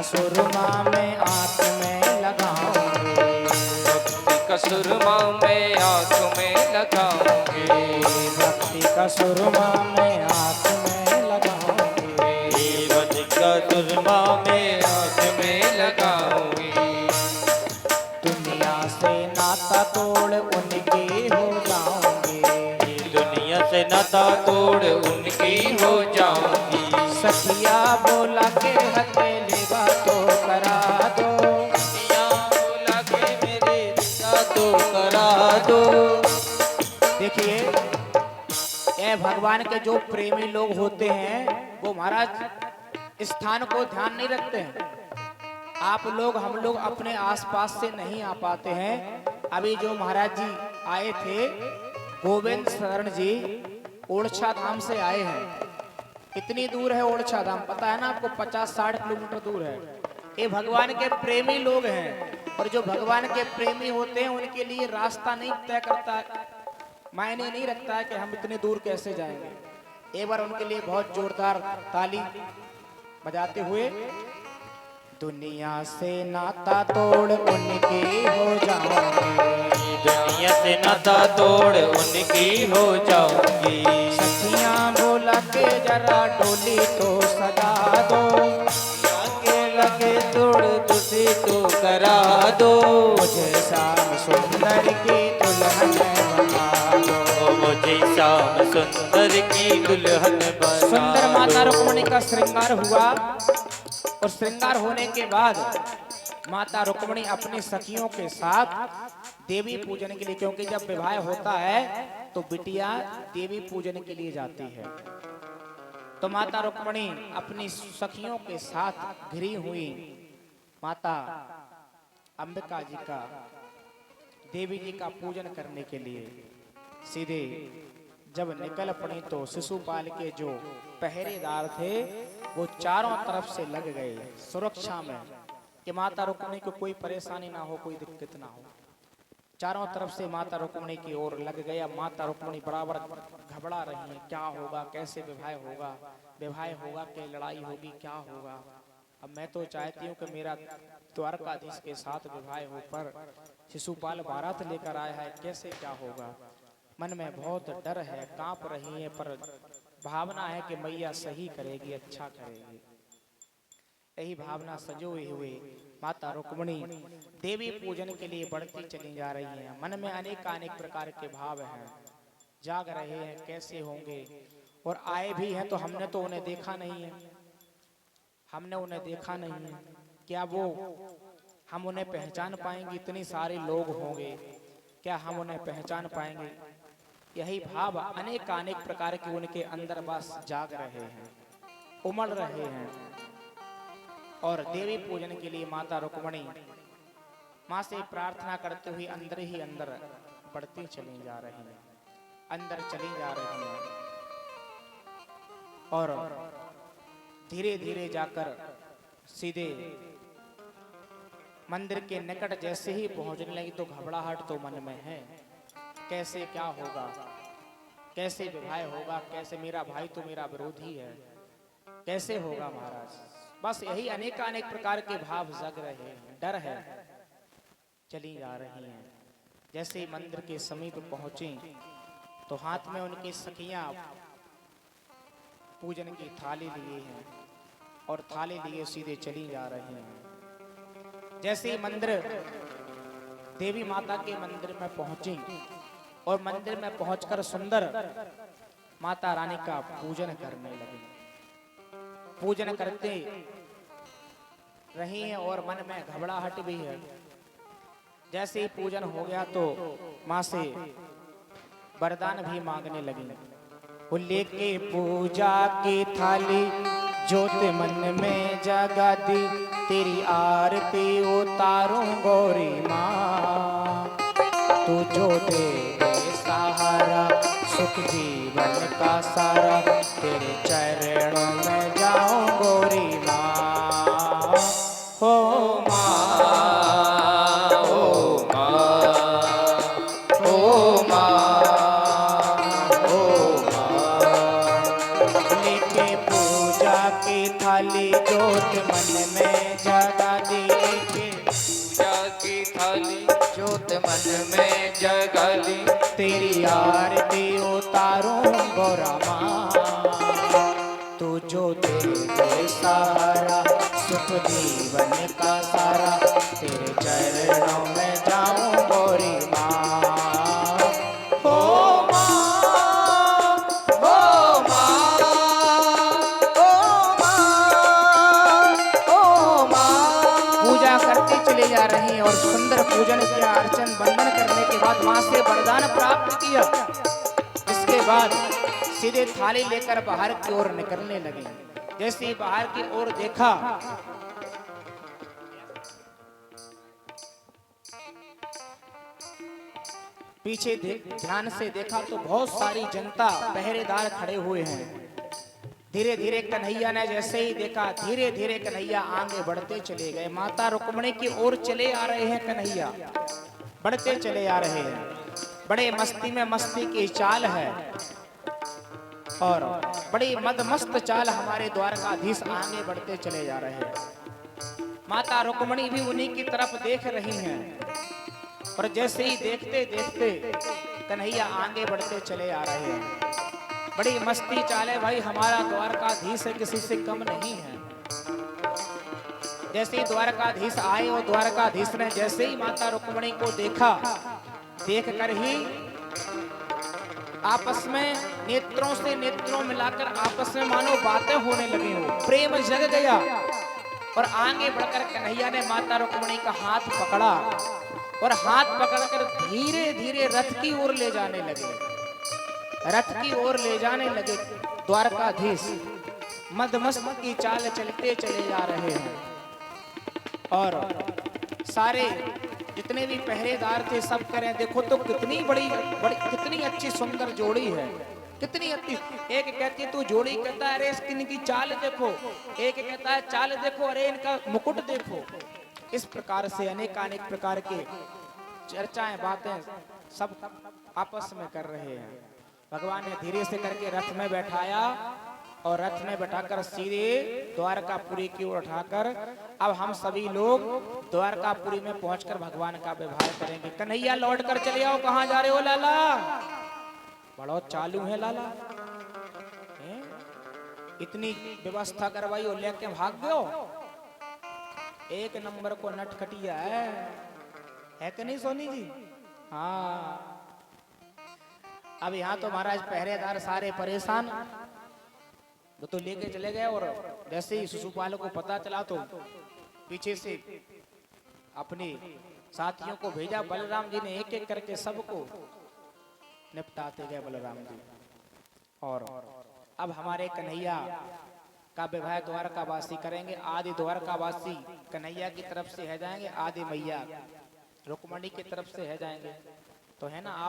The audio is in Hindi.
सुरमा में आँख में लगाऊंगी, भक्ति का सुरमा में आँख में लगाऊंगी, भक्ति का सुरमा में आँख में लगाऊंगी, भक्ति का सुरमा में आँख में लगाऊंगी। दुनिया से नाता तोड़ उनकी हो जाऊंगी, दुनिया से नाता तोड़ उनकी हो जाऊंगी। सखिया बोला के हथेली बातों करा दो, सखिया बोला के मेरे रिश्ता तो करा दो। देखिए ये भगवान के जो प्रेमी लोग होते हैं वो महाराज स्थान को ध्यान नहीं रखते हैं। आप लोग हम लोग अपने आसपास से नहीं आ पाते हैं। अभी जो महाराज जी आए थे गोविंद शरण जी ओरछा धाम से आए हैं। कितनी दूर है ओरछा धाम पता है ना आपको? 50-60 किलोमीटर दूर है। ये भगवान के प्रेमी लोग हैं और जो भगवान के प्रेमी होते हैं उनके लिए रास्ता नहीं तय करता, मायने नहीं रखता है कि हम इतने दूर कैसे जाएंगे। एक बार उनके लिए बहुत जोरदार ताली बजाते हुए, दुनिया से नाता तोड़ उनकी हो जाऊंगी, दुनिया से नाता तोड़ उनकी हो जाऊंगी। सखियां बोला के जरा डोली तो सजा दो, आगे लगे तोड़ तुझे तो करा दो। मुझे शाम सुंदर की दुल्हन बना दो, मुझे श्याम सुंदर की दुल्हन बना दो। सुंदर माता रुक्मिणी का श्रृंगार हुआ और श्रृंगार होने के बाद माता रुक्मिणी अपनी सखियों के साथ देवी पूजन के लिए, क्योंकि जब विवाह होता है तो बिटिया देवी पूजन के लिए जाती है, तो माता रुक्मिणी अपनी सखियों के साथ घिरी हुई माता अंबिका जी का, देवी जी का पूजन करने के लिए सीधे जब निकल पड़ी तो शिशुपाल के जो पहरेदार थे वो चारों तरफ से लग गए सुरक्षा में कि माता रुक्मिणी को कोई परेशानी ना हो, कोई दिक्कत ना हो। चारों तरफ से माता रुक्मिणी की ओर लग गया। माता रुक्मिणी बराबर घबरा रही है, क्या होगा, कैसे विवाह होगा, विवाह होगा कि लड़ाई होगी, क्या होगा। अब मैं तो चाहती हूँ कि मेरा द्वारकाधीश के साथ विवाह हो, पर शिशुपाल बारात लेकर आया है, कैसे क्या होगा। मन में बहुत डर है, कांप रही है, पर भावना है कि मैया सही करेगी, अच्छा करेगी। यही भावना संजोए हुए माता रुक्मिणी देवी पूजन के लिए बढ़ती चली जा रही हैं। मन में अनेक प्रकार के भाव हैं, जाग रहे हैं कैसे होंगे, और आए भी हैं तो हमने तो उन्हें देखा नहीं है, हमने उन्हें देखा नहीं है, क्या वो हम उन्हें पहचान पाएंगे? इतने सारे लोग होंगे, क्या हम उन्हें पहचान पाएंगे? यही भाव अनेक प्रकार के उनके अंदर बस जाग रहे हैं, उमड़ रहे हैं। और देवी पूजन के लिए माता रुक्मिणी माँ से प्रार्थना करते हुए अंदर ही अंदर बढ़ती चली जा रही हैं, अंदर चली जा रही हैं, और धीरे धीरे जाकर सीधे मंदिर के निकट जैसे ही पहुंचने लगी तो घबराहट तो मन में है, कैसे क्या होगा, कैसे विवाह होगा, कैसे मेरा भाई तो मेरा विरोधी है, कैसे होगा महाराज। बस यही अनेक प्रकार के भाव जग रहे हैं, डर है, चली जा रही हैं। जैसे ही मंदिर के समीप पहुंची तो हाथ में उनकी सखियां पूजन की थाली लिए हैं और थाली लिए सीधे चली जा रही हैं। जैसे ही मंदिर देवी माता के मंदिर में पहुंची और मंदिर में पहुंचकर सुंदर माता रानी का पूजन करने लगी, पूजन करते रही हैं और मन में घबराहट भी है। जैसे ही पूजन हो गया तो माँ से वरदान भी मांगने लगी। वो लेके पूजा की थाली ज्योत मन में जगा दी, तेरी आरती उतारूं गौरी माँ, तू जो दे सहारा सुख जीवन का सारा, तेरे चरणों में जाऊं गौरी माँ। हो माँ, ओ माँ, ओ माँ, ओ माँ, लेके पूजा की थाली ज्योत मन में जा दे, तेरी आरती उतारूं गौरा माँ, तू जो दे दे सहारा सुख जीवन का सारा, तेरे चरणों में जाऊं गौरी माँ। हो माँ, हो माँ, ओ माँ, ओ माँ। पूजा करती चली जा रही हैं और सुंदर पूजन किया, अर्चन बंदन करने के बाद माँ से वरदान प्राप्त किया। इसके बाद सीधे थाली लेकर बाहर की ओर निकलने लगे। जैसे ही बाहर की ओर देखा, पीछे ध्यान से देखा तो बहुत सारी जनता, पहरेदार खड़े हुए हैं। धीरे धीरे कन्हैया ने जैसे ही देखा, धीरे धीरे कन्हैया आगे बढ़ते चले गए। माता रुक्मिणी की ओर चले आ रहे हैं कन्हैया, बढ़ते चले आ रहे हैं। बड़े मस्ती में मस्ती की चाल है और बड़ी मदमस्त चाल हमारे द्वारकाधीश आगे बढ़ते चले जा रहे हैं। माता रुक्मिणी भी उन्हीं की तरफ देख रही हैं और जैसे ही देखते देखते कन्हैया आगे बढ़ते चले आ रहे हैं। बड़ी मस्ती चाल है भाई, हमारा द्वारकाधीश है, किसी से कम नहीं है। जैसे ही द्वारकाधीश आए और द्वारकाधीश ने जैसे ही माता रुक्मिणी को देखा, देख कर ही आपस में नेत्रों से नेत्रों मिलाकर आपस में मानो बातें होने लगी हो, प्रेम जग गया। और आगे बढ़कर कन्हैया ने माता रुक्मिणी का हाथ पकड़ा और हाथ पकड़कर धीरे धीरे रथ की ओर ले जाने लगे। रथ की ओर ले जाने लगे। द्वारकाधीश मदमस्त की चाल चलते चले जा रहे हैं और सारे जितने भी पहरेदार थे सब कह रहे हैं देखो तो कितनी बड़ी बड़ी कितनी अच्छी सुंदर जोड़ी है, कितनी अच्छी। एक कहती है तू जोड़ी, कहता है अरे इनकी चाल देखो, एक कहता है चाल देखो, अरे इनका मुकुट देखो। इस प्रकार से अनेक प्रकार के चर्चाएं बातें सब आपस में कर रहे हैं। भगवान ने धीरे से करके रथ में बैठाया और रथ में बैठाकर सीधे द्वारकापुरी की ओर उठाकर अब हम सभी लोग द्वारकापुरी में पहुंचकर भगवान का व्यवहार करेंगे। कन्हैया लौट कर चले आओ, कहां जा रहे हो लाला? बड़ा चालू है लाला, इतनी व्यवस्था करवाई और लेके भाग गयो। एक नंबर को नटखटिया है कि नहीं सोनी जी? हाँ, अब यहाँ तो महाराज पहरेदार सारे परेशान, तो लेके चले गए। और जैसे ही शिशुपाल को पता चला तो पीछे से अपने साथियों को भेजा। बलराम जी ने एक एक करके सबको निपटाते गए बलराम जी। और अब हमारे कन्हैया का विवाह द्वारकावासी करेंगे। आदि द्वारकावासी कन्हैया की तरफ से है जाएंगे, आदि मैया रुक्मिणी की तरफ से है जाएंगे। तो है ना आप